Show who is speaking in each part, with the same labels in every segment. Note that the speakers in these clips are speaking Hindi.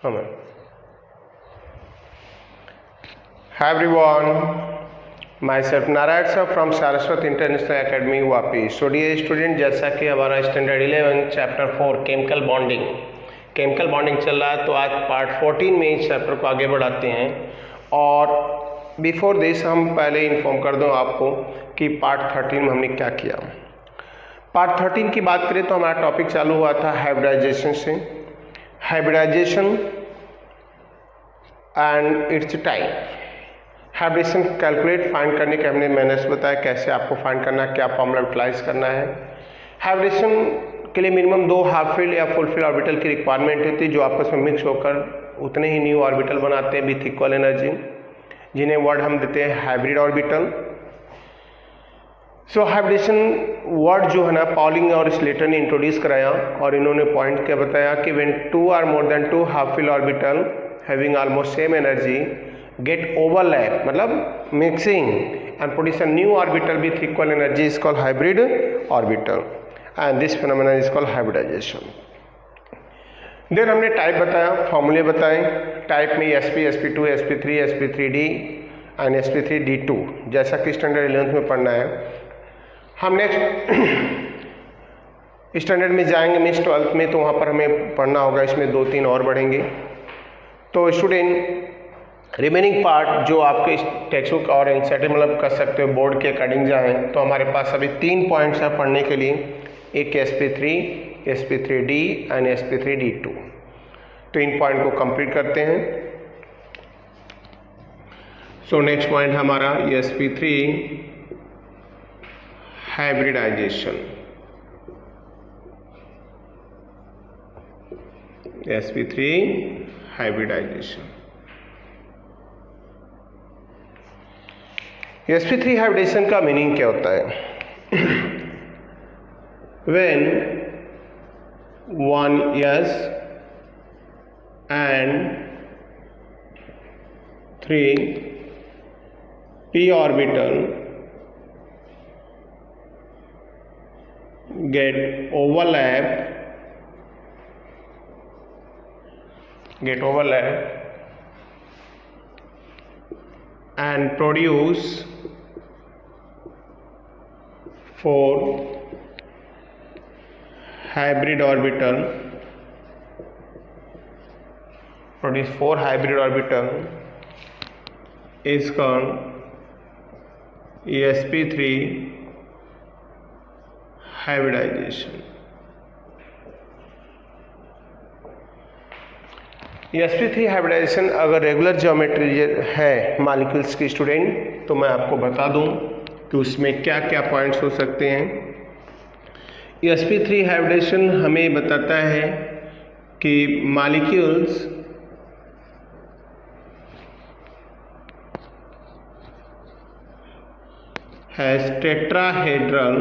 Speaker 1: Amen. Hi everyone, myself Narayana sir from Saraswat International Academy Vapi. So dear student, जैसा कि हमारा स्टैंडर्ड 11 चैप्टर 4 केमिकल बॉन्डिंग चल रहा है, तो आज पार्ट 14 में इस चैप्टर को आगे बढ़ाते हैं। और बिफोर दिस हम पहले इन्फॉर्म कर दूं आपको कि पार्ट 13 में हमने क्या किया। पार्ट 13 की बात करें तो हमारा टॉपिक चालू हुआ था हाइब्रिडाइजेशन से। Hybridization and its type. Hybridization calculate find करने के मैंने बताया कैसे आपको फाइंड करना है, क्या फॉर्मूला यूटिलाइज करना है। हाइब्रिडेशन के लिए मिनिमम 2 हाफ फील्ड या फुल फील्ड ऑर्बिटल की रिक्वायरमेंट होती है, जो आपस में मिक्स होकर उतने ही न्यू ऑर्बिटल बनाते हैं विथ इक्वल एनर्जी, जिन्हें वर्ड हम देते हैं हाइब्रिड ऑर्बिटल। सो हाइब्रिडेशन वर्ड जो है ना पॉलिंग और स्लेटर ने इंट्रोड्यूस कराया, और इन्होंने पॉइंट क्या बताया कि when 2 are more than 2 half filled orbital having almost same energy get overlap, मतलब mixing and produce a new orbital with equal energy is called hybrid orbital, and this phenomenon is called hybridization. Then हमने टाइप बताया, फॉर्मूले बताए। टाइप में sp, sp2, sp3, sp3d and sp3d2, जैसा कि स्टैंडर्ड 11th में पढ़ना है। हम नेक्स्ट स्टैंडर्ड में जाएंगे मीन्स 12th में, तो वहाँ पर हमें पढ़ना होगा, इसमें 2-3 और बढ़ेंगे। तो स्टूडेंट रिमेनिंग पार्ट जो आपके टेक्स्ट बुक और एनसीईआरटी मतलब कर सकते हो बोर्ड के अकॉर्डिंग जाएँ, तो हमारे पास अभी 3 पॉइंट्स हैं पढ़ने के लिए, एक sp3, sp3d एंड sp3d2। तो इन पॉइंट को कंप्लीट करते हैं। सो नेक्स्ट पॉइंट हमारा sp3 hybridization. sp3 hybridization. sp3 hybridization का मीनिंग क्या होता है? When 1 s and 3 p orbital get overlap and produce 4 hybrid orbital, is called sp3 hybridization. sp3 hybridization अगर रेगुलर ज्योमेट्री है मॉलिक्यूल्स की स्टूडेंट, तो मैं आपको बता दूं कि उसमें क्या क्या पॉइंट्स हो सकते हैं। sp3 हाइब्रिडेशन हमें बताता है कि molecules has tetrahedral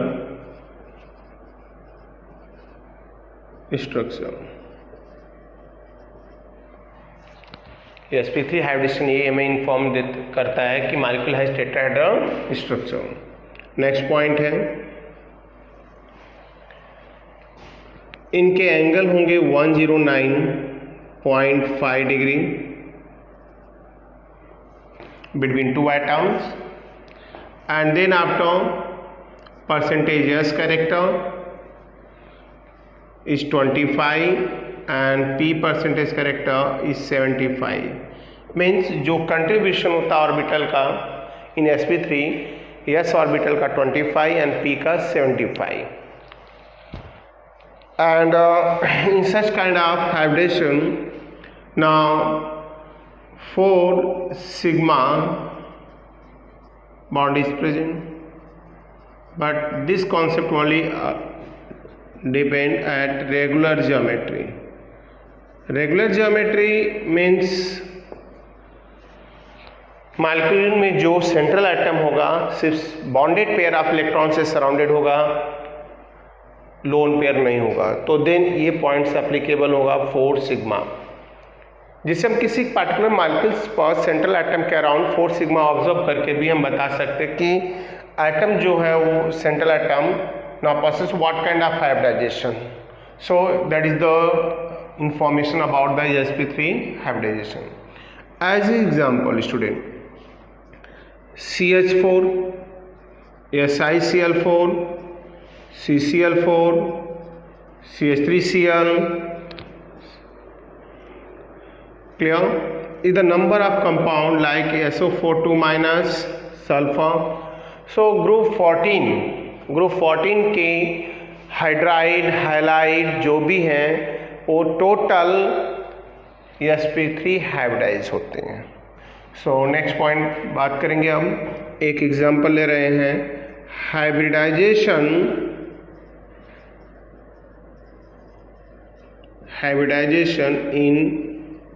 Speaker 1: structure. sp3 hybridization ये हमें इन्फॉर्म करता है कि molecule has tetrahedral structure. Next point है इनके एंगल होंगे 109.5 degree between 2 atoms, and then after percentage s character is 25 and p percentage character is 75। Means जो कंट्रीब्यूशन होता है ऑर्बिटल का इन sp3, s ऑर्बिटल का 25 एंड p का 75। And in such kind of hybridization now 4 sigma bond is present, but this concept only depend at regular geometry. Regular geometry means molecule में जो सेंट्रल एटम होगा सिर्फ बॉन्डेड पेयर ऑफ इलेक्ट्रॉन से सराउंडेड होगा, लोन पेयर नहीं होगा, तो देन ये पॉइंट्स एप्लीकेबल होगा 4 सिग्मा, जिससे हम किसी पार्टिकुलर मॉलिक्यूल्स पर सेंट्रल एटम के अराउंड 4 सिग्मा ऑब्जर्व करके भी हम बता सकते हैं कि एटम जो है वो central atom now possess what kind of hybridization. So that is the information about the sp3 hybridization. As an example, student, CH4, SiCl4, CCl4, CH3Cl. Clear? Is the number of compound like SO42 minus sulfur. So group 14 के हाइड्राइड हाइलाइड जो भी हैं वो टोटल sp3 हाइब्रिडाइज होते हैं. सो नेक्स्ट पॉइंट बात करेंगे हम. एक एग्जांपल ले रहे हैं, hybridisation in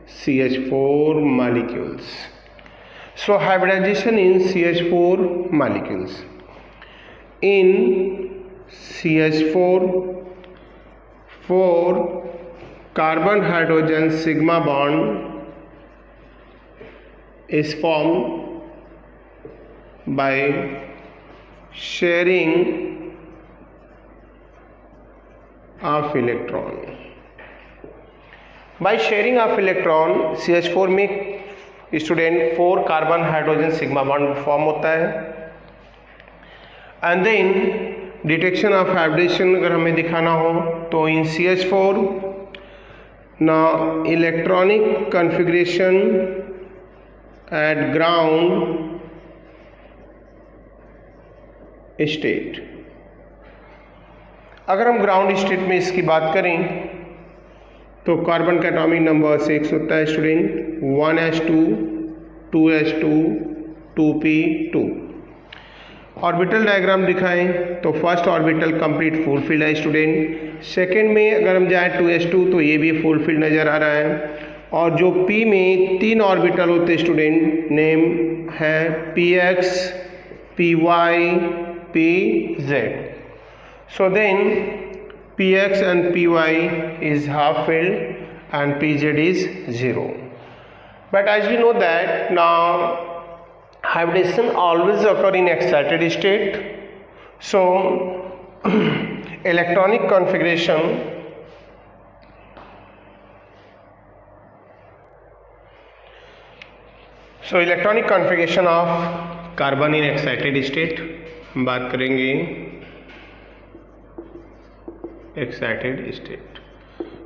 Speaker 1: CH4 molecules. So hybridization in CH4 molecules. In CH4, 4 carbon hydrogen sigma bond is formed by sharing of electron. By sharing of electron, CH4 में student 4 carbon hydrogen sigma bond form होता है. And then detection of hybridization अगर हमें दिखाना हो तो इन CH4 ना electronic configuration at ground state. अगर हम ग्राउंड स्टेट में इसकी बात करें तो कार्बन का एटॉमिक नंबर 6 होता है student, 1s2, 2s2, 2p2. Orbital diagram दिखाएं तो first orbital complete full field है स्टूडेंट. सेकंड में अगर हम जाएं 2s2 तो ये भी फुल फील्ड नज़र आ रहा है. और जो p में 3 ऑर्बिटल होते हैं स्टूडेंट, नेम है px, py, pz. So then px and py is half filled and pz is 0. But as we know that now hybridization always occur in excited state. So electronic configuration of carbon in excited state बात करेंगे. Excited state.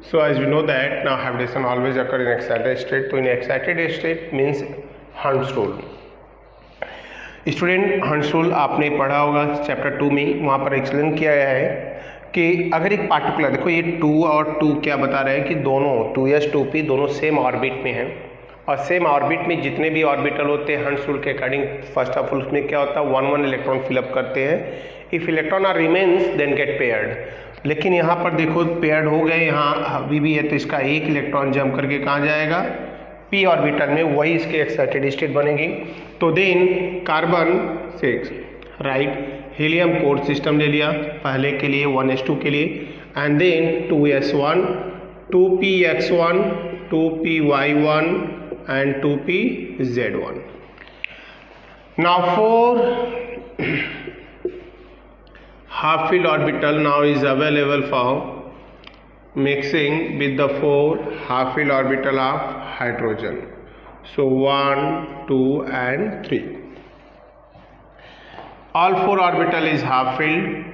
Speaker 1: So as we know that now hybridization always occur in excited state. तो in excited state means Hunt's rule. Student hunts rule आपने पढ़ा होगा चैप्टर 2 में. वहाँ पर एक्सप्लेन किया गया है कि अगर एक पार्टिकुलर, देखो ये 2 और 2 क्या बता रहे हैं कि दोनों 2s 2p दोनों सेम ऑर्बिट में हैं. और सेम ऑर्बिट में जितने भी ऑर्बिटल होते हैं हंट्स रूल के अकॉर्डिंग फर्स्ट ऑफ ऑल उसमें क्या होता है 1 इलेक्ट्रॉन फिलअप करते हैं. If electron are remains then get paired. लेकिन यहाँ पर देखो पेयर्ड हो गए, यहाँ अभी भी है तो इसका एक इलेक्ट्रॉन जंप करके कहाँ जाएगा p ऑर्बिटल में, वही इसके एक्साइटेड स्टेट बनेगी. तो then carbon 6 right helium core system ले लिया पहले के लिए 1s2 के लिए. And then 2s1, 2px1, 2py1 and 2pz1. Now 4 half filled orbital now is available for mixing with the 4 half filled orbital of hydrogen. So 1, 2 and 3. All 4 orbital is half filled.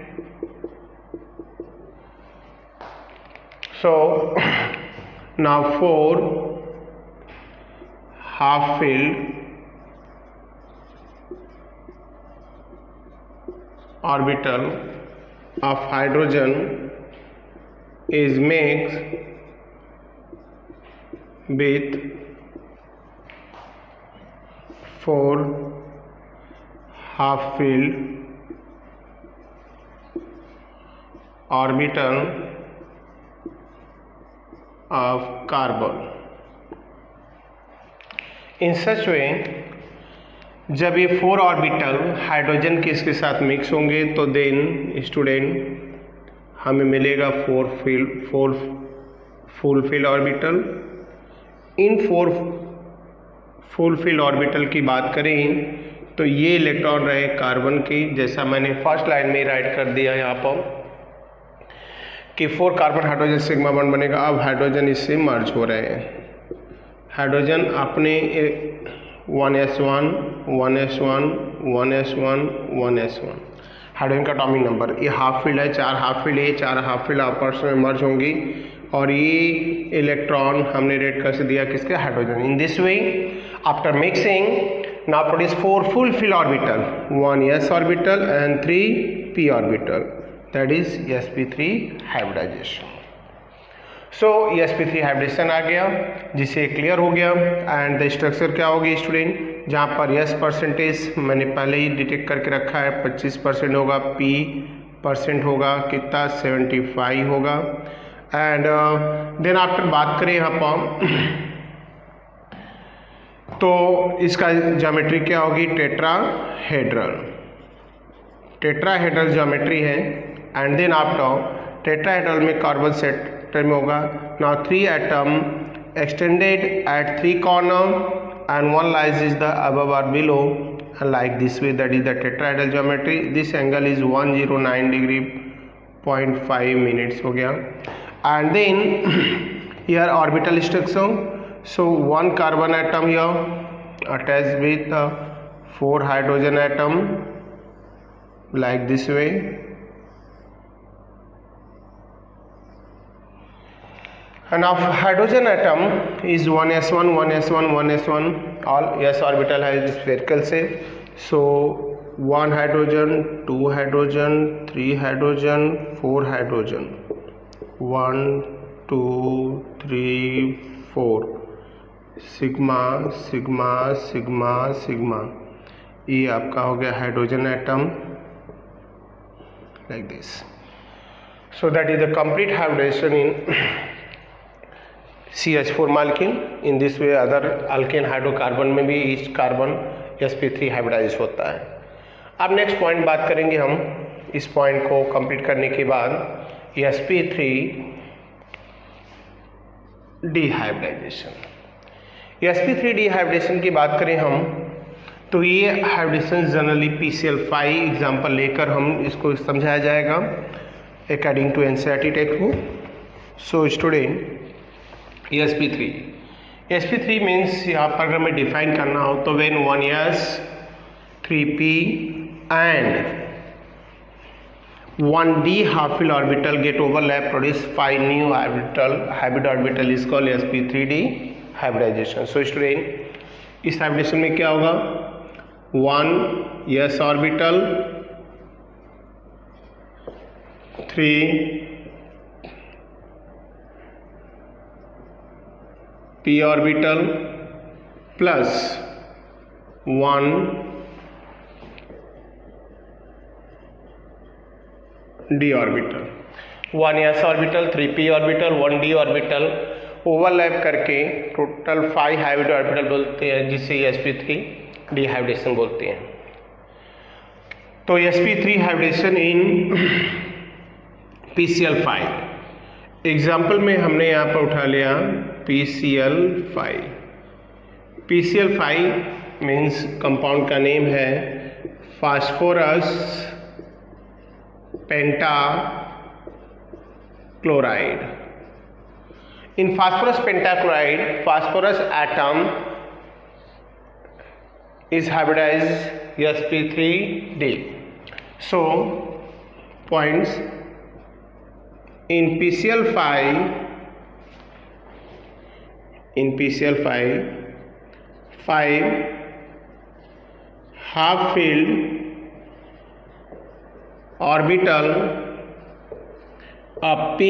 Speaker 1: So now 4 half filled orbital of hydrogen is mixed with 4 half filled orbital of carbon. In such way जब ये 4 ऑर्बिटल हाइड्रोजन के इसके साथ मिक्स होंगे तो देन स्टूडेंट हमें मिलेगा 4 फुल फील्ड ऑर्बिटल. इन 4 फुल फील्ड ऑर्बिटल की बात करें तो ये इलेक्ट्रॉन रहे कार्बन की, जैसा मैंने फर्स्ट लाइन में राइट कर दिया यहाँ पर कि 4 कार्बन हाइड्रोजन सिग्मा बॉन्ड बनेगा। अब हाइड्रोजन इससे मर्ज हो रहे हैं, हाइड्रोजन अपने 1s1 1s1 1s1 1s1 hydrogen का एटॉमिक नंबर, ये हाफ फील्ड है, 4 हाफ फील्ड है, 4 हाफ फील्ड आपस में मर्ज होंगी और ये इलेक्ट्रॉन हमने रेड कलर से दिया किसके, hydrogen. In this way after mixing now produce 4 full fill orbital, 1 s orbital and 3 p orbital, that is sp3 hybridization. So sp3 hybridization आ गया जिससे क्लियर हो गया। एंड द स्ट्रक्चर क्या होगी स्टूडेंट, जहाँ पर s परसेंटेज मैंने पहले ही डिटेक्ट करके रखा है 25% होगा, p परसेंट होगा कितना 75 होगा। एंड देन आफ्टर बात करें यहाँ पर तो इसका ज्योमेट्री क्या होगी, टेट्राहेड्रल, टेट्राहेड्रल ज्योमेट्री है। एंड देन आफ्टर टेट्राहेड्रल में कार्बन सेंटर में होगा। Now 3 atom extended at 3 corner and 1 lies is the above or below like this way, that is the tetrahedral geometry. This angle is 109 degree 0.5 minutes हो गया। And then here orbital structure, so 1 carbon atom here attached with 4 hydrogen atom like this way, and of hydrogen atom is 1s1 1s1 1s1, all s orbital has spherical shape. So 1 hydrogen 2 hydrogen 3 hydrogen 4 hydrogen, 1 2 3 4 sigma sigma sigma sigma, ये आपका हो गया hydrogen atom like this. So that is the complete hybridization in CH4 molecule. In this way other alkane hydrocarbon में भी ईच कार्बन sp3 हाइब्रिडाइज होता है। अब नेक्स्ट पॉइंट बात करेंगे हम, इस पॉइंट को कंप्लीट करने के बाद sp3 डिहाइब्रिडाइजेशन। sp3 डिहाइब्रिडेशन की बात करें हम तो ये हाइब्रिडेशन जनरली PCl5 एग्जाम्पल लेकर हम इसको समझाया जाएगा according to NCERT textbook. So student sp3 means यहाँ पर अगर मैं डिफाइन करना हो तो when 1s 3p and 1d half fill orbital get overlap produce 5 new hybrid orbital is called sp3d hybridization. So student इस हाइब्रिडेशन में क्या होगा, 1 s orbital 3 p orbital plus 1 d orbital, 1 s orbital 3 p orbital 1 d orbital overlap करके टोटल 5 हाइब्रिड ऑर्बिटल बोलते हैं, जिसे sp3 डिहाइब्रिडेशन बोलते हैं। तो sp3 हाइब्रिडेशन इन PCl5 एग्जाम्पल में हमने यहाँ पर उठा लिया PCl5। PCl5 मीन्स कंपाउंड का नेम है phosphorus penta chloride. In phosphorus penta chloride phosphorus atom is hybridized sp3d. So points in PCl5 5 half filled orbital of p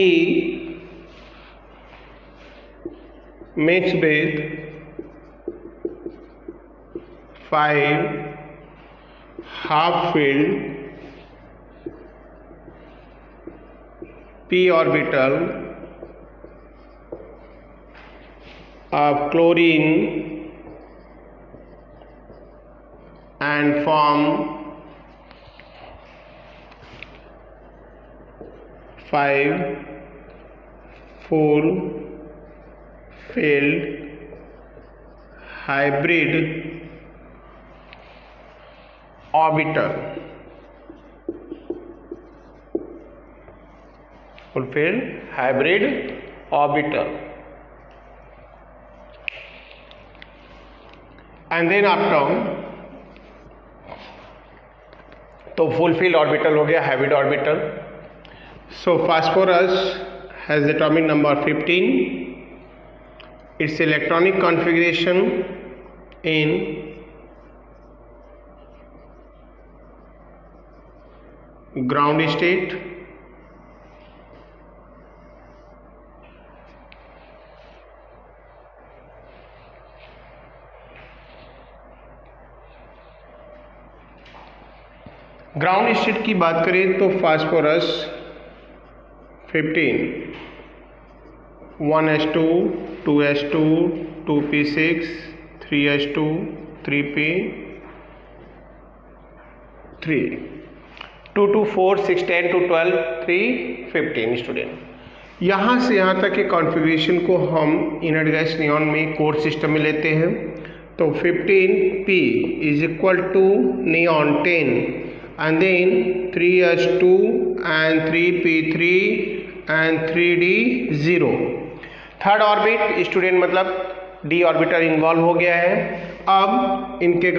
Speaker 1: mixed with 5 half filled p orbital of chlorine and form 5 full filled hybrid orbital fulfilled hybrid orbital. And then after, तो fulfilled orbital हो गया hybrid orbital. So phosphorus has atomic number 15. Its electronic configuration in ground state, ground state की बात करें तो phosphorus 15, 1s2, 2s2, 2p6, 3s2, 3p3, 2 to 4, 6, 10 to 12, 3, 15 student. यहाँ से यहाँ तक के कॉन्फ़िगरेशन को हम इनर्ट गैस नियॉन में कोर सिस्टम में लेते हैं। तो 15p is equal to neon 10 and then 3s2 and 3p3 and 3d0। Third orbit student मतलब d ऑर्बिटल इन्वॉल्व हो गया है। अब इनके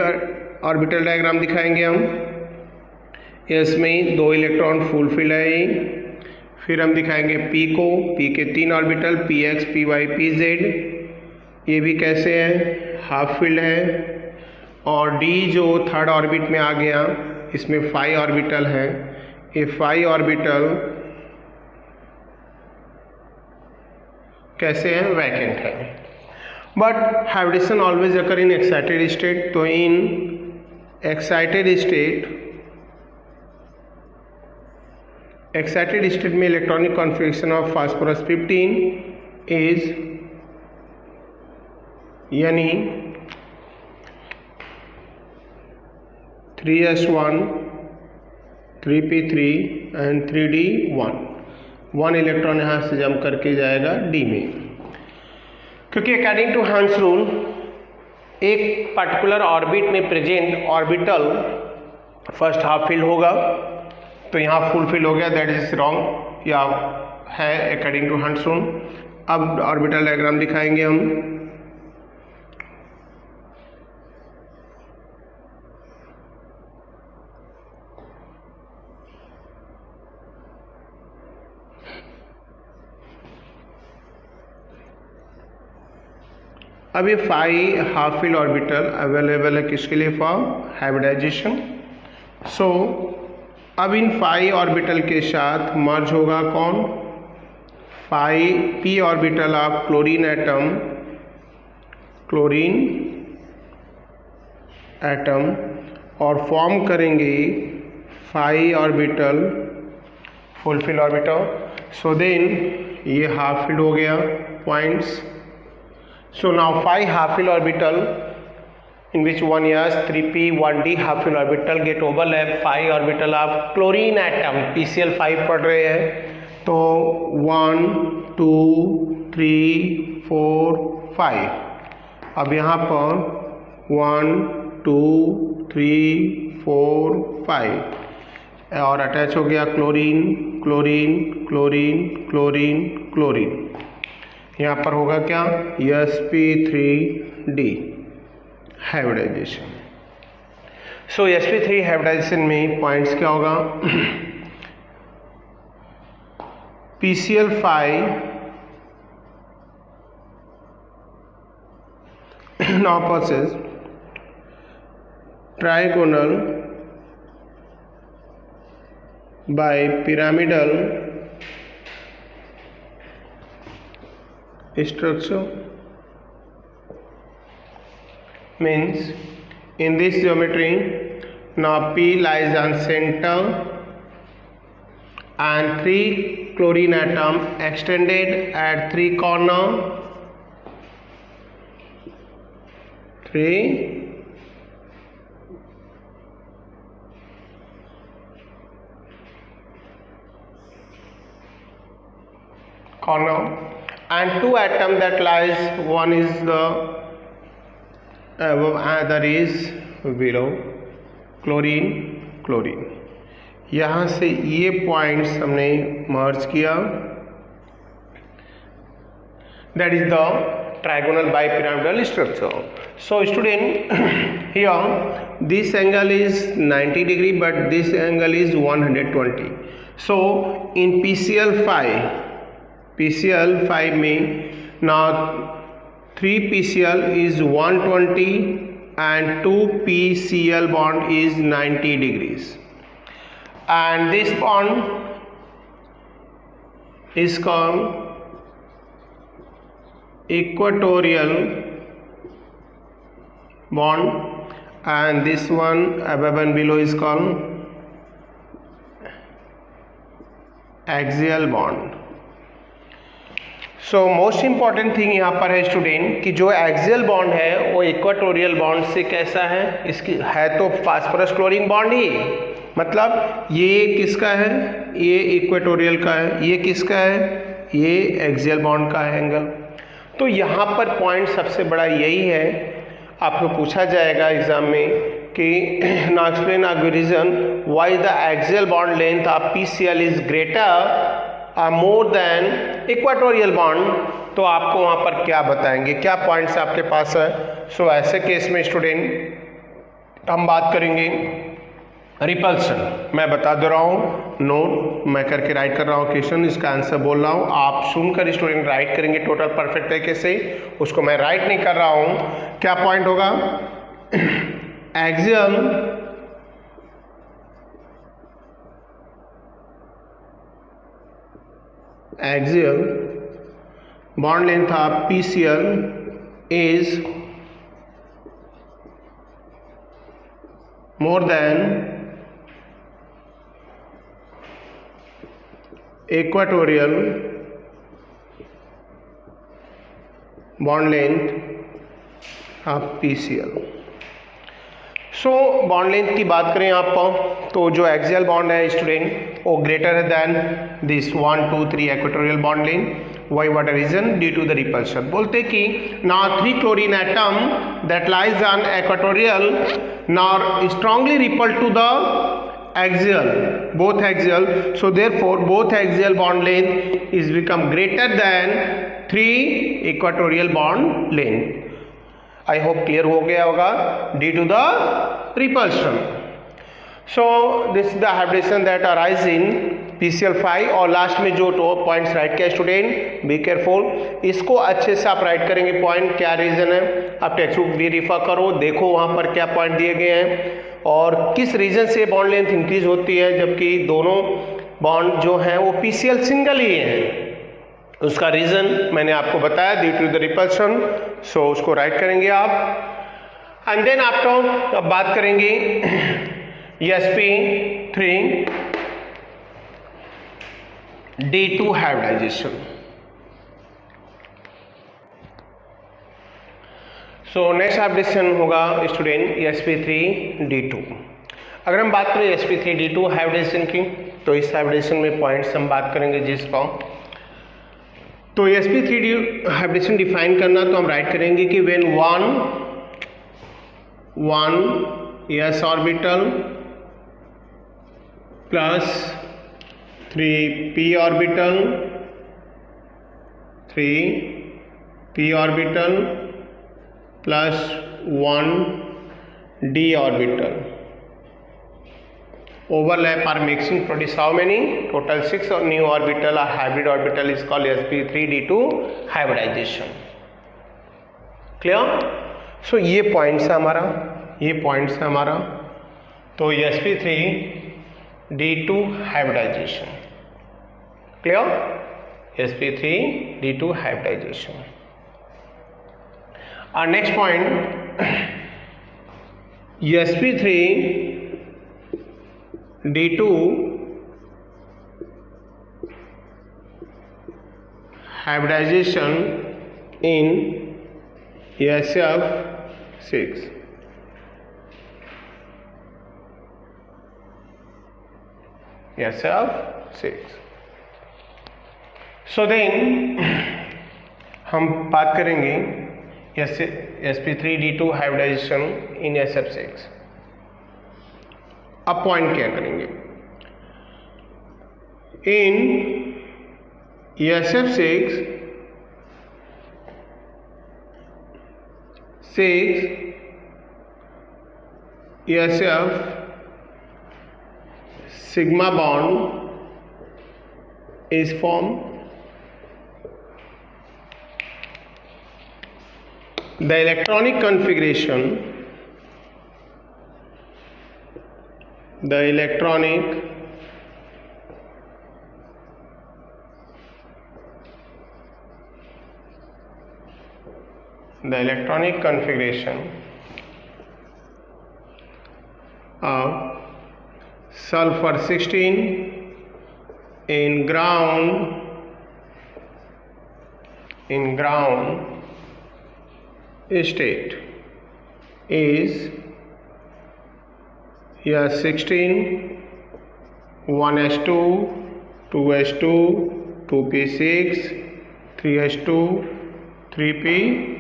Speaker 1: ऑर्बिटल डायग्राम दिखाएंगे हम। इसमें 2 इलेक्ट्रॉन फुलफिल है। फिर हम दिखाएंगे p को, p के 3 ऑर्बिटल px, py, pz, ये भी कैसे है, हाफ फील्ड है। और d जो थर्ड ऑर्बिट में आ गया, इसमें 5 ऑर्बिटल है। ये 5 ऑर्बिटल कैसे हैं, वैकेंट है। But hybridization always occur in excited state. तो इन एक्साइटेड स्टेट में electronic configuration of phosphorus 15 is यानी 3s1, 3p3 and 3d1। 1 electron यहाँ से जम करके जाएगा d में, क्योंकि अकॉर्डिंग टू हंस रूल एक पर्टिकुलर ऑर्बिट में present orbital first half fill होगा। तो यहाँ फुल फिल हो गया, दैट इज रॉन्ग या है अकॉर्डिंग टू हंस रूल। अब ऑर्बिटल डायग्राम दिखाएंगे हम। अब ये 5 हाफ फिल ऑर्बिटल अवेलेबल है किसके लिए, फॉर हाइब्रिडाइजेशन। सो अब इन 5 ऑर्बिटल के साथ मर्ज होगा कौन, 5p orbital of chlorine atom और फॉर्म करेंगे 5 orbital fulfil orbital. So then ये हाफ फिल हो गया points. So now 5 half fill orbital in which 1s, 3p, 1d half fill orbital get overlap 5 orbital of chlorine atom, PCl 5 पढ़ रहे हैं। तो 1, 2, 3, 4, 5। अब यहाँ पर 1, 2, 3, 4, 5 और अटैच हो गया chlorine chlorine chlorine chlorine chlorine. यहाँ पर होगा क्या, sp3d hybridization. So sp3 hybridisation में पॉइंट्स क्या होगा, PCl5 now possess trigonal bipyramidal structure, means in this geometry now p lies on center and 3 chlorine atom extended at 3 corner, 3 corner and 2 atom that lies, one is the above, other is below, chlorine. यहाँ से ये पॉइंट्स हमने मर्ज किया that is the trigonal bipyramidal structure. So student, here this angle is 90 degree but this angle is 120. So in PCL5 में now 3 PCL is 120 and 2 PCL bond is 90 degrees, and this bond is called equatorial bond, and this one above and below is called axial bond. So most important thing यहाँ पर है स्टूडेंट कि जो एक्सियल बॉन्ड है वो इक्वाटोरियल बॉन्ड से कैसा है, इसकी है तो फास्फोरस क्लोरीन बॉन्ड ही, मतलब ये किसका है, ये इक्वाटोरियल का है, ये किसका है, ये एक्सियल बॉन्ड का है एंगल। तो यहाँ पर पॉइंट सबसे बड़ा यही है, आपको पूछा जाएगा एग्जाम में कि now explain a reason why the axial bond length of PCL is greater more than equatorial bond, तो आपको वहाँ पर क्या बताएंगे, क्या पॉइंट्स आपके पास है। सो ऐसे केस में स्टूडेंट हम बात करेंगे रिपल्सन। मैं बता दे रहा हूँ, नोट मैं करके राइट कर रहा हूँ क्वेश्चन, इसका आंसर बोल रहा हूँ, आप सुनकर स्टूडेंट राइट करेंगे टोटल परफेक्ट तरीके से, उसको मैं राइट नहीं कर रहा हूँ। क्या पॉइंट होगा, axial bond length of PCL is more than equatorial bond length of PCL। So bond length की बात करें आप तो जो एक्सियल बॉन्ड है स्टूडेंट वो ग्रेटर है than this 1 2 3 equatorial bond length. Why what reason, due to the repulsion. बोलते कि now 3 chlorine atom that lies on equatorial now strongly repel to the axial, both axial, so therefore both axial bond length is become greater than 3 equatorial bond length। I hope clear हो गया होगा, due to the repulsion. So this is the hybridisation that arise in PCL5। और लास्ट में जो टॉप पॉइंट्स राइट किया स्टूडेंट, बी केयरफुल, इसको अच्छे से आप राइट करेंगे पॉइंट, क्या रीजन है, आप टेक्स्ट बुक भी रिफर करो, देखो वहाँ पर क्या पॉइंट दिए गए हैं और किस रीजन से बॉन्ड लेंथ इंक्रीज होती है, जबकि दोनों बॉन्ड जो हैं वो PCL सिंगल ही हैं। उसका रीजन मैंने आपको बताया, ड्यू टू द रिपल्शन। सो उसको राइट करेंगे आप। एंड देन आफ्टर अब बात करेंगे sp3 D2 hybridisation. So next hybridisation होगा स्टूडेंट sp3 D2। अगर हम बात करें sp3 D2 हाइब्रिडेशन की, तो इस हाइब्रिडेशन में पॉइंट्स हम बात करेंगे जिसका, तो sp3 हाइब्रिडेशन डिफाइन करना, तो हम राइट करेंगे कि when 1 s orbital plus 3 p orbital 3 p orbital plus 1 d orbital overlap are mixing produce how many, total 6 new orbital or hybrid orbital is called sp3 D2 hybridization। Clear. So ये पॉइंट्स है हमारा, ये पॉइंट्स है हमारा, तो sp3 D2 hybridization। Clear, sp3 D2 hybridization। और next point sp3 D2 hybridization in SF6। SF6। So then हम बात करेंगे sp3 D2 hybridization in SF6। अब पॉइंट क्या करेंगे, इन SF6 6 SF sigma bond is formed. The electronic configuration, the electronic configuration of sulfur 16 in ground state is 16 1s2 2s2 2p6 3s2 3p4.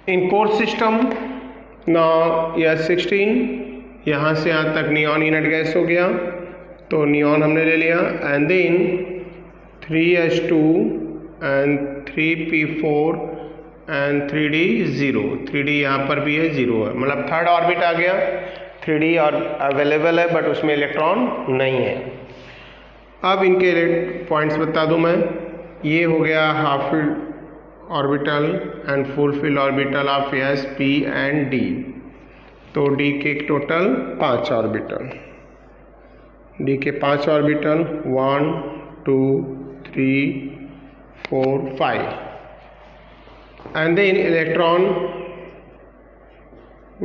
Speaker 1: in core system now यह 16 यहाँ से यहाँ तक नियॉन इनर्ट गैस हो गया, तो नियॉन हमने ले लिया, and then 3s2 and 3p4 and 3d 0, 3d यहाँ पर भी है, 0 है, मतलब थर्ड ऑर्बिट आ गया। 3d और अवेलेबल है बट उसमें इलेक्ट्रॉन नहीं है। अब इनके पॉइंट्स बता दूं मैं। ये हो गया half filled orbital and full filled orbital of S P and D. तो डी के टोटल 5 ऑर्बिटल, डी के 5 ऑर्बिटल 1 2 3 4 5, एंड देन इलेक्ट्रॉन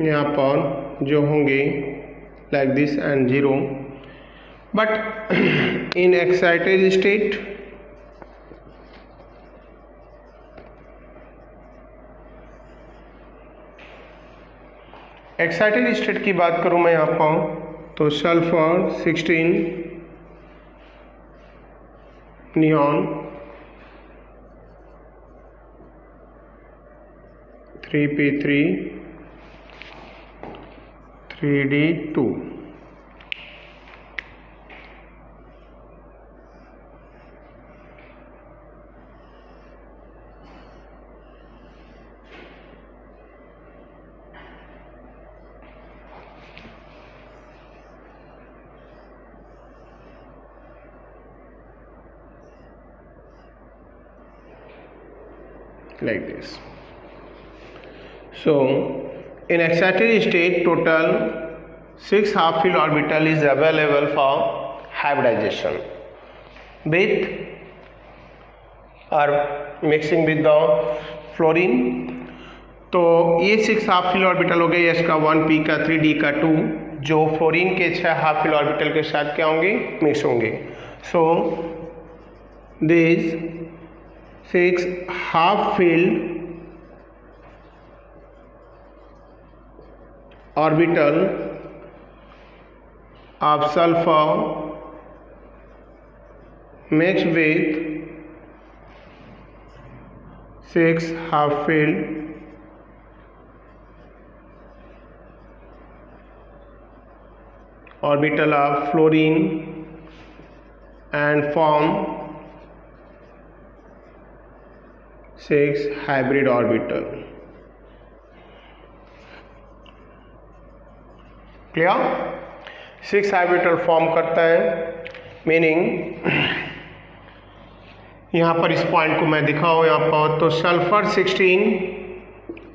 Speaker 1: यहाँ पर जो होंगे like this and 0, but in excited state की बात करूं मैं यहाँ पर, तो sulphur 16 neon 3p3 3d2, like this. So in excited state total 6 half filled orbital is available for hybridization with or mixing with the fluorine. तो ये 6 हाफ फील्ड ऑर्बिटल हो गए, एस का 1 पी का 3 डी का 2, जो फ्लोरीन के 6 हाफ फील्ड ऑर्बिटल के साथ क्या होंगे, मिक्स होंगे। So this 6 half filled orbital of sulfur mixed with 6 half filled orbital of fluorine and form 6 hybrid orbital. Clear? 6 orbital form करता है, मीनिंग यहाँ पर इस पॉइंट को मैं दिखाऊँ यहाँ पर, तो सल्फर 16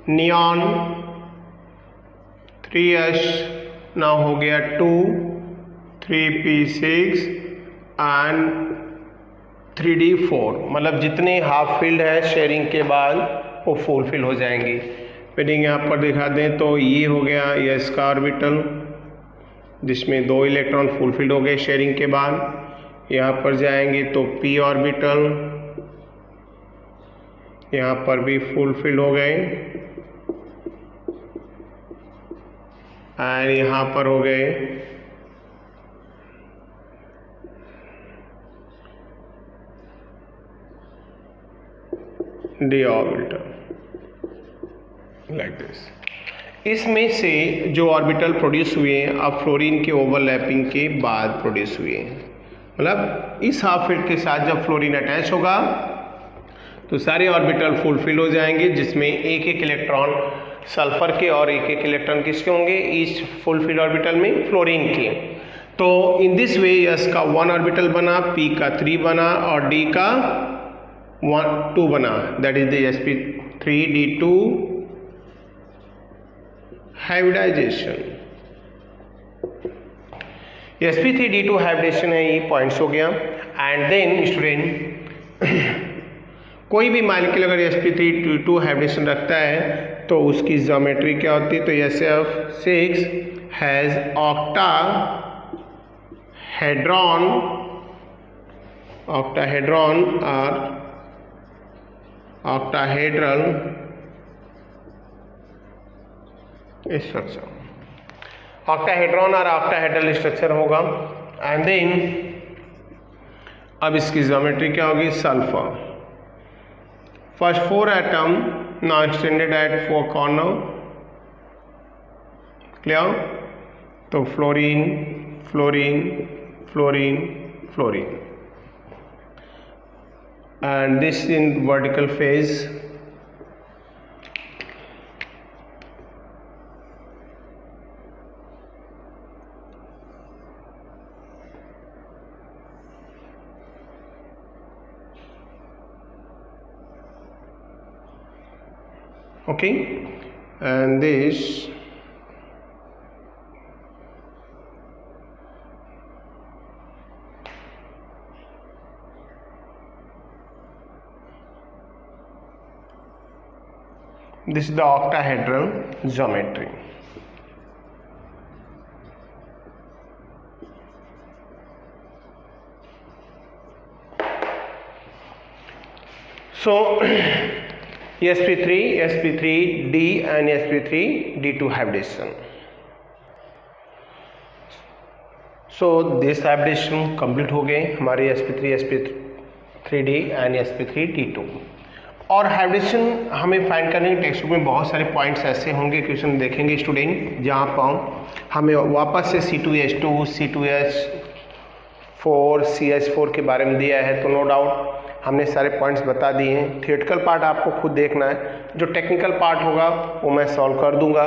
Speaker 1: नियॉन 3s ना हो गया 2 3p6 एंड 3d4, मतलब जितने हाफ फील्ड है शेयरिंग के बाद वो फुल फिल हो जाएंगी। मीनिंग यहाँ पर दिखा दें तो ये हो गया एस का ऑर्बिटल जिसमें 2 इलेक्ट्रॉन फुलफिल्ड हो गए शेयरिंग के बाद। यहाँ पर जाएंगे तो पी ऑर्बिटल यहाँ पर भी फुलफिल्ड हो गए एंड यहाँ पर हो गए डी ऑर्बिटल लाइक दिस। इसमें से जो ऑर्बिटल प्रोड्यूस हुए हैं अब फ्लोरीन के ओवरलैपिंग के बाद प्रोड्यूस हुए हैं, मतलब इस हाफ फील्ड के साथ जब फ्लोरीन अटैच होगा तो सारे ऑर्बिटल फुलफिल हो जाएंगे, जिसमें एक एक इलेक्ट्रॉन सल्फर के और एक एक इलेक्ट्रॉन किसके होंगे, ईच फुलफिल ऑर्बिटल में फ्लोरीन के। तो इन दिस वे एस का 1 ऑर्बिटल बना, पी का 3 बना और डी का 2 बना, that is the sp3d2 hybridisation. sp3d2 hybridisation है, ये पॉइंट्स हो गया। एंड देन स्टूडेंट कोई भी मॉलिक्यूल अगर sp3d2 हाइब्रिडेशन रखता है तो उसकी ज्योमेट्री क्या होती है, तो SF6 has octahedron or octahedral structure, octahedron और ऑक्टाहेड्रल स्ट्रक्चर होगा। एंड देन अब इसकी ज्योमेट्री क्या होगी, sulphur. First 4 atom now extended at 4 corner, clear? तो fluorine fluorine fluorine fluorine, and this in vertical phase। Okay, and this is the octahedral geometry। So sp3, sp3d and sp3d2 hybridization। So this hybridization complete हो गए हमारे sp3, sp3d and sp3d2। और हाइब्रिडेशन हमें फाइंड करने के टेक्स्ट बुक में बहुत सारे पॉइंट्स ऐसे होंगे, क्वेश्चन देखेंगे स्टूडेंट, जहाँ पर हमें वापस से C2H2, C2H4, CH4 के बारे में दिया है। तो नो डाउट हमने सारे पॉइंट्स बता दिए हैं। थियोरेटिकल पार्ट आपको खुद देखना है, जो टेक्निकल पार्ट होगा वो मैं सॉल्व कर दूंगा।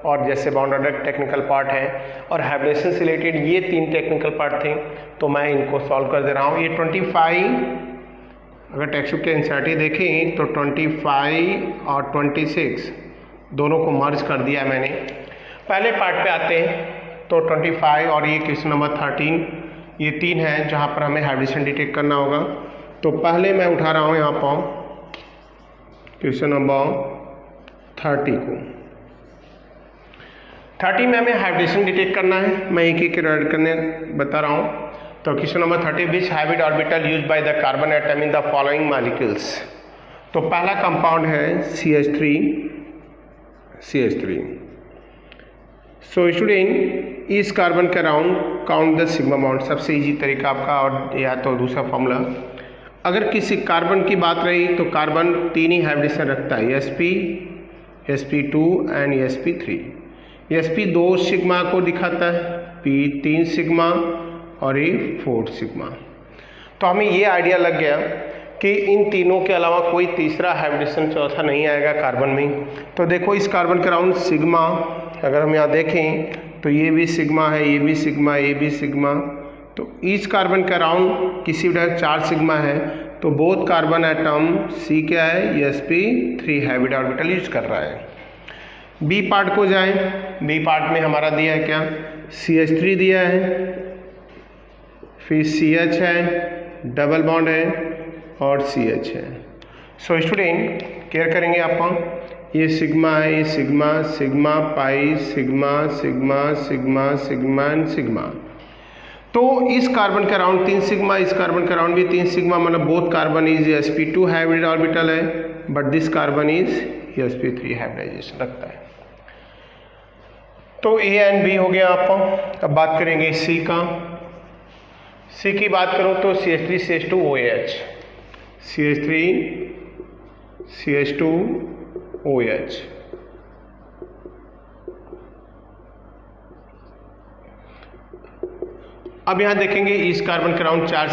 Speaker 1: और जैसे बाउंडेड टेक्निकल पार्ट है और हाइब्रिडेशन से रिलेटेड ये 3 टेक्निकल पार्ट थे, तो मैं इनको सॉल्व कर दे रहा हूँ। ये 25 अगर टेक्स्ट बुक के एनसीईआरटी देखें तो 25 और 26 दोनों को मर्ज कर दिया मैंने। पहले पार्ट पे आते हैं तो 25 और ये क्वेश्चन नंबर 13, ये 3 है जहाँ पर हमें हाइब्रिडेशन डिटेक्ट करना होगा। तो पहले मैं उठा रहा हूँ यहाँ पर क्वेश्चन नंबर 30 को। 30 में हमें हाइब्रिडेशन डिटेक्ट करना है, मैं एक एक ऐड करने बता रहा हूँ। तो question number 30, which hybrid orbital used by the carbon atom in the following molecules. तो पहला कंपाउंड है CH3। सो स्टूडेंट इस कार्बन के around count the sigma bond, सबसे इजी तरीका आपका। और या तो दूसरा फॉर्मूला, अगर किसी कार्बन की बात रही तो कार्बन 3 ही हाइब्रिडेशन रखता है, sp, sp2 and sp3। sp 2 sigma को दिखाता है, p 3 सिग्मा और ये 4 सिग्मा। तो हमें ये आइडिया लग गया कि इन तीनों के अलावा कोई तीसरा हाइब्रिडेशन चौथा नहीं आएगा कार्बन में। तो देखो इस कार्बन के अराउंड सिग्मा, अगर हम यहाँ देखें तो ये भी सिग्मा है, ये भी सिग्मा, ये भी सिग्मा। तो इस कार्बन के अराउंड किसी भी 4 सिग्मा है। तो बोथ कार्बन एटम C क्या है, sp3 हाइब्रिड ऑर्बिटल यूज कर रहा है। बी पार्ट को जाएं, बी पार्ट में हमारा दिया है क्या, CH3 दिया है, फिर CH है, डबल बॉन्ड है और CH है। सो स्टूडेंट केयर करेंगे आप, ये सिग्मा है, ये sigma, sigma pi, sigma sigma sigma sigma and sigma. तो इस कार्बन के अराउंड 3 सिग्मा, इस कार्बन के अराउंड भी 3 सिग्मा, मतलब both carbon is sp2 hybrid orbital है, but this carbon is sp3 hybridization रखता है। तो A एंड B हो गया आपका। अब बात करेंगे C का। C की बात करूं तो CH3 CH2 OH, CH3 CH2 OH। अब यहाँ देखेंगे इस कार्बन के अराउंड 4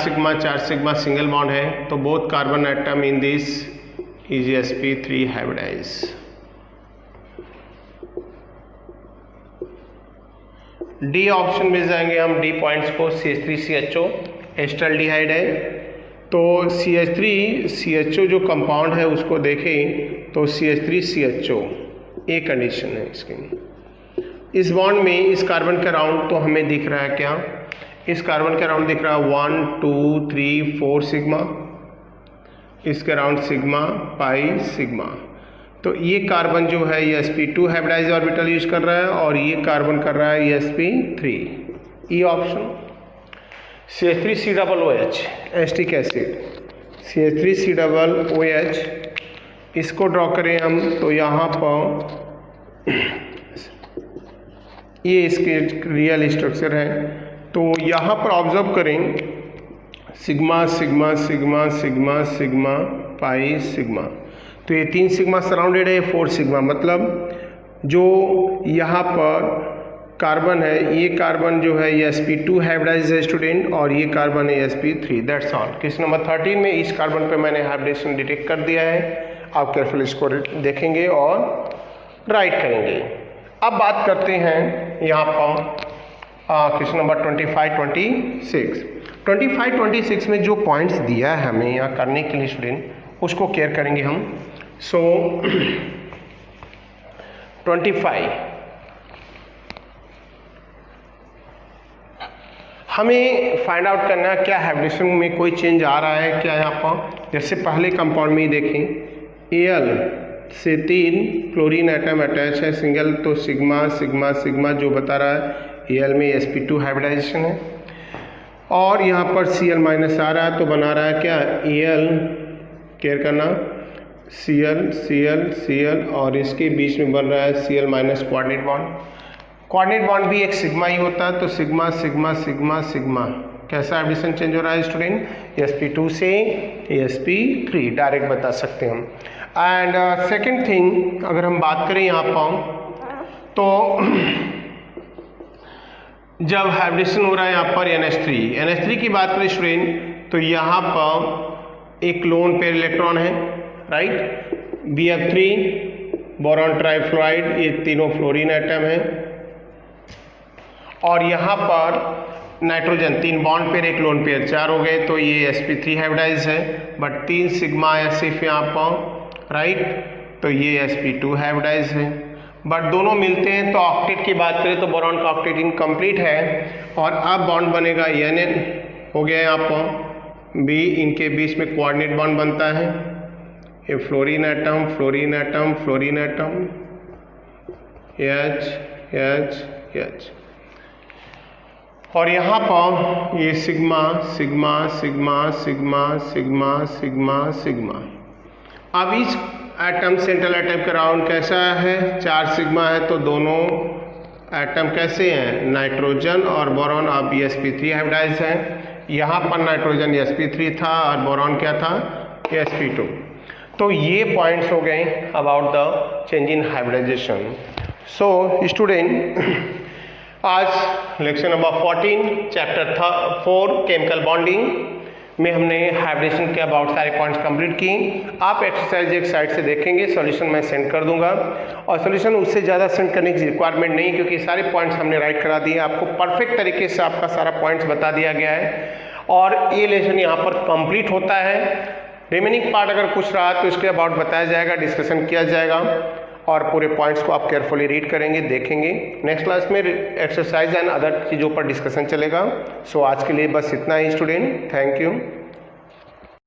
Speaker 1: सिग्मा सिंगल बॉन्ड है। तो both carbon atom in this is sp3 hybridize. D option मिल जाएंगे हम डी पॉइंट्स को। CH3CHO एस्टल्डिहाइड है, तो CH3CHO जो कंपाउंड है उसको देखें तो CH3CHO ए कंडीशन है इसकी। इस बॉन्ड में इस कार्बन के अराउंड तो हमें दिख रहा है क्या, इस कार्बन के अराउंड दिख रहा है 1 2 3 4 सिग्मा, इसके अराउंड सिग्मा पाई सिग्मा। तो ये कार्बन जो है ये sp2 हाइब्रिडाइज ऑर्बिटल यूज कर रहा है और ये कार्बन कर रहा है sp3। E option. CH3COOH acetic acid, CH3COOH इसको ड्रॉ करें हम तो यहाँ पर ये इसके रियल स्ट्रक्चर है। तो यहाँ पर ऑब्जर्व करें sigma sigma sigma sigma sigma pi sigma, तो ये 3 सिग्मा सराउंडेड है, 4 सिग्मा, मतलब जो यहाँ पर कार्बन है ये कार्बन जो है ये sp2 हाइब्रिडाइज है स्टूडेंट, और ये कार्बन है sp3। That's all. Question number 13 में इस कार्बन पे मैंने हाइब्रिडेशन डिटेक्ट कर दिया है। आप केयरफुल इसको देखेंगे और राइट करेंगे। अब बात करते हैं यहाँ पर क्वेश्चन नंबर 25-26 में जो पॉइंट्स दिया है हमें यहाँ करने के लिए स्टूडेंट, उसको केयर करेंगे हम। सो 25 हमें फाइंड आउट करना है क्या हाइब्रिडेशन में कोई चेंज आ रहा है क्या। यहाँ पर जैसे पहले कंपाउंड में ही देखें Al से 3 क्लोरीन एटम अटैच है सिंगल, तो सिग्मा सिग्मा सिग्मा जो बता रहा है Al में sp2 हाइब्रिडाइजेशन है, और यहाँ पर Cl माइनस आ रहा है तो बना रहा है क्या Al, केयर करना Cl Cl Cl, और इसके बीच में बन रहा है Cl minus coordinate bond. Coordinate bond भी एक सिग्मा ही होता है, तो सिग्मा सिग्मा सिग्मा सिग्मा कैसा हाइब्रिडेशन चेंज हो रहा है स्टूडेंट, sp2 से sp3 डायरेक्ट बता सकते हैं हम। एंड सेकेंड थिंग अगर हम बात करें यहाँ पर तो जब हाइब्रिडेशन हो रहा है यहाँ पर NH3 की बात करें स्टूडेंट, तो यहाँ पर एक लोन पेयर इलेक्ट्रॉन है राइट, Bf3 बोरॉन ट्राइफ्लोराइड, ये तीनों फ्लोरीन एटम है, और यहाँ पर नाइट्रोजन 3 बॉन्ड पेयर एक लोन पेयर 4 हो गए, तो ये sp3 हाइब्रिडाइज है, बट 3 सिग्मा सिर्फ यहाँ पर राइट, तो ये sp2 हाइब्रिडाइज है, बट दोनों मिलते हैं। तो ऑक्टेट की बात करें तो बोरॉन का ऑक्टेट इनकम्प्लीट है, और अब बॉन्ड बनेगा N हो गया यहाँ पर B, इनके बीच में कोऑर्डिनेट बॉन्ड बनता है, ये fluorine atom fluorine atom fluorine atom H H H, और यहाँ पर ये sigma sigma sigma sigma sigma sigma sigma. अब इस एटम सेंट्रल एटम का राउंड कैसा है, 4 सिग्मा है, तो दोनों एटम कैसे हैं नाइट्रोजन और बोरॉन, अब sp3 हाइब्रिडाइज है। यहाँ पर नाइट्रोजन sp3 था और बोरॉन क्या था sp2। तो ये पॉइंट्स हो गए about the change in hybridization. So student आज lecture number 14 chapter 4 chemical bonding में हमने हाइब्रिडेशन के अबाउट सारे पॉइंट्स कंप्लीट किए। आप एक्सरसाइज एक साइड से देखेंगे, सॉल्यूशन मैं सेंड कर दूंगा, और सॉल्यूशन उससे ज़्यादा सेंड करने की रिक्वायरमेंट नहीं, क्योंकि सारे पॉइंट्स हमने राइट करा दिए, आपको परफेक्ट तरीके से आपका सारा पॉइंट्स बता दिया गया है, और ये लेसन यहाँ पर कंप्लीट होता है। रिमेनिंग पार्ट अगर कुछ रहा तो इसके अबाउट बताया जाएगा, डिस्कशन किया जाएगा, और पूरे पॉइंट्स को आप केयरफुली रीड करेंगे, देखेंगे। नेक्स्ट क्लास में एक्सरसाइज एंड अदर चीज़ों पर डिस्कशन चलेगा। सो आज के लिए बस इतना ही स्टूडेंट, थैंक यू।